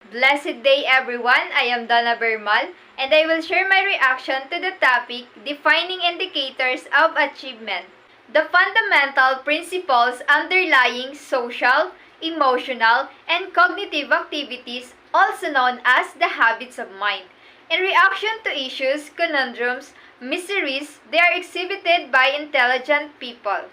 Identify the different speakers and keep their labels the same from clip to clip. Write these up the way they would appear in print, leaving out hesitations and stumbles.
Speaker 1: Blessed day everyone, I am Donna Bermal and I will share my reaction to the topic Defining Indicators of Achievement. The fundamental principles underlying social, emotional, and cognitive activities, also known as the habits of mind. In reaction to issues, conundrums, mysteries, they are exhibited by intelligent people.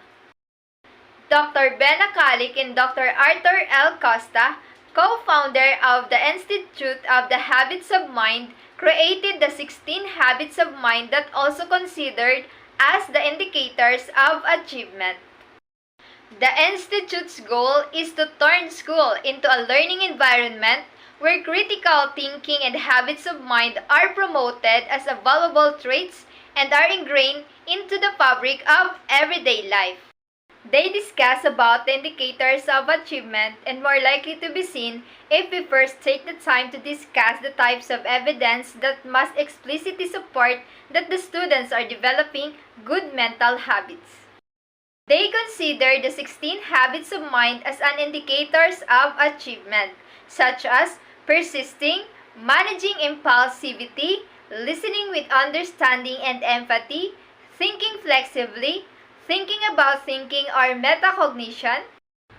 Speaker 1: Dr. Ben Akalik and Dr. Arthur L. Costa, co-founder of the Institute of the Habits of Mind, created the 16 habits of mind that also considered as the indicators of achievement. The Institute's goal is to turn school into a learning environment where critical thinking and habits of mind are promoted as valuable traits and are ingrained into the fabric of everyday life. They discuss about the indicators of achievement and more likely to be seen if we first take the time to discuss the types of evidence that must explicitly support that the students are developing good mental habits. They consider the 16 habits of mind as an indicators of achievement, such as persisting, managing impulsivity, listening with understanding and empathy, thinking flexibly, thinking about thinking or metacognition,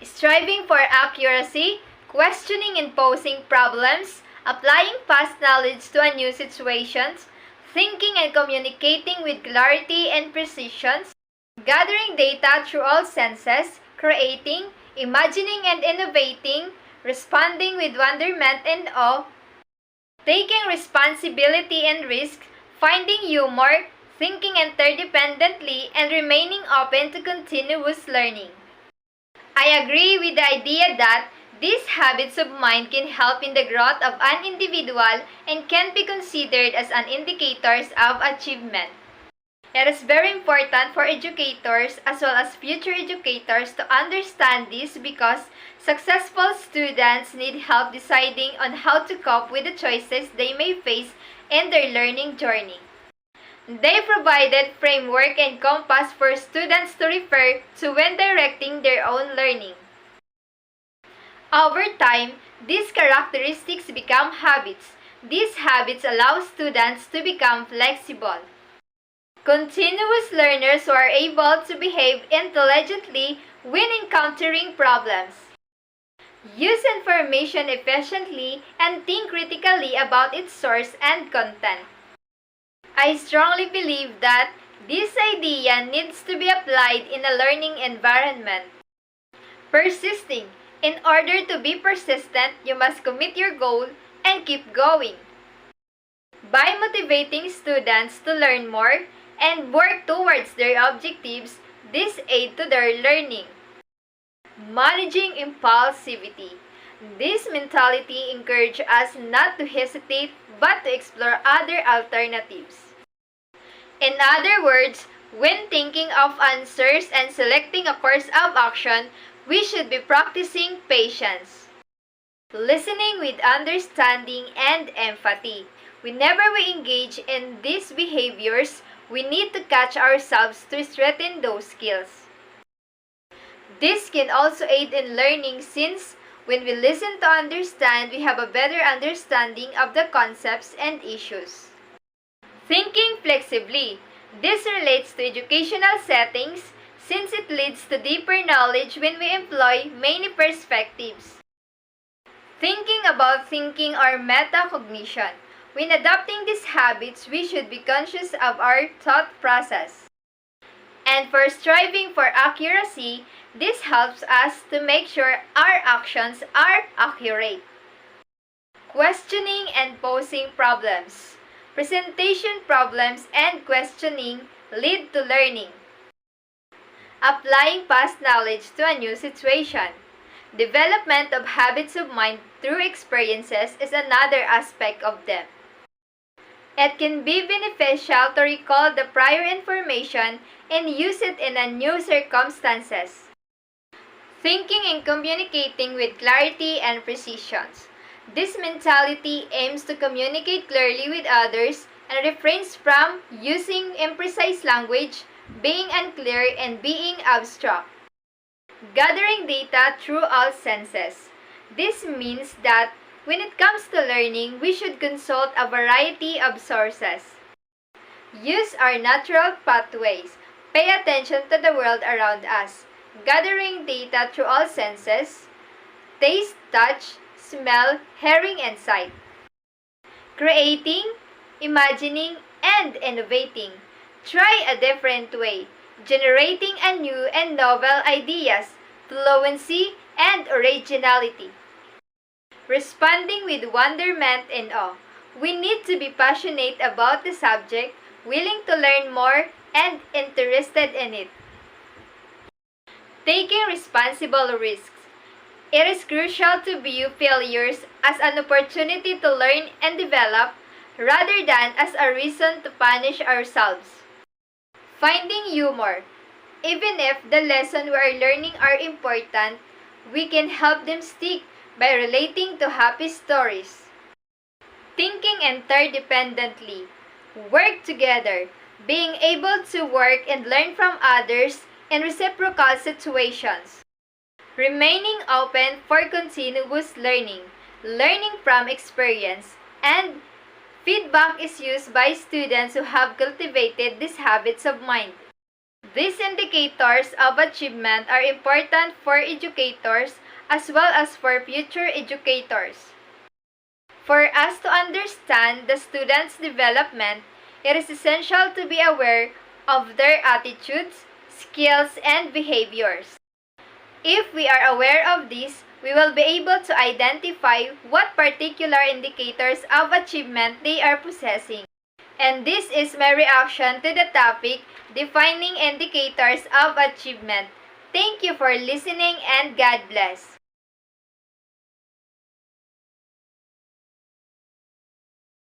Speaker 1: striving for accuracy, questioning and posing problems, applying past knowledge to a new situations, thinking and communicating with clarity and precision, gathering data through all senses, creating, imagining and innovating, responding with wonderment and awe, taking responsibility and risk, finding humor, thinking interdependently, and remaining open to continuous learning. I agree with the idea that these habits of mind can help in the growth of an individual and can be considered as an indicators of achievement. It is very important for educators as well as future educators to understand this because successful students need help deciding on how to cope with the choices they may face in their learning journey. They provided framework and compass for students to refer to when directing their own learning. Over time, these characteristics become habits. These habits allow students to become flexible, continuous learners who are able to behave intelligently when encountering problems, use information efficiently, and think critically about its source and content. I strongly believe that this idea needs to be applied in a learning environment. Persisting. In order to be persistent, you must commit your goal and keep going. By motivating students to learn more and work towards their objectives, this aid to their learning. Managing impulsivity. This mentality encourages us not to hesitate but to explore other alternatives. In other words, when thinking of answers and selecting a course of action, we should be practicing patience, listening with understanding and empathy. Whenever we engage in these behaviors, we need to catch ourselves to strengthen those skills. This can also aid in learning since when we listen to understand, we have a better understanding of the concepts and issues. Thinking flexibly. This relates to educational settings since it leads to deeper knowledge when we employ many perspectives. Thinking about thinking or metacognition. When adopting these habits, we should be conscious of our thought process. And for striving for accuracy, this helps us to make sure our actions are accurate. Questioning and posing problems. Presentation problems and questioning lead to learning. Applying past knowledge to a new situation. Development of habits of mind through experiences is another aspect of them. It can be beneficial to recall the prior information and use it in a new circumstances. Thinking and communicating with clarity and precision. This mentality aims to communicate clearly with others and refrains from using imprecise language, being unclear, and being abstract. Gathering data through all senses. This means that When it comes to learning, we should consult a variety of sources. Use our natural pathways. Pay attention to the world around us, gathering data through all senses: taste, touch, smell, hearing, and sight. Creating, imagining, and innovating. Try a different way, generating a new and novel ideas, fluency, and originality. Responding with wonderment and awe. We need to be passionate about the subject, willing to learn more, and interested in it. Taking responsible risks. It is crucial to view failures as an opportunity to learn and develop rather than as a reason to punish ourselves. Finding humor. Even if the lesson we are learning are important, we can help them stick by relating to happy stories. Thinking interdependently. Work together. Being able to work and learn from others in reciprocal situations. Remaining open for continuous learning. Learning from experience. And feedback is used by students who have cultivated these habits of mind. These indicators of achievement are important for educators as well as for future educators. For us to understand the students' development, it is essential to be aware of their attitudes, skills, and behaviors. If we are aware of this, we will be able to identify what particular indicators of achievement they are possessing. And this is my reaction to the topic, defining indicators of achievement. Thank you for listening and God bless.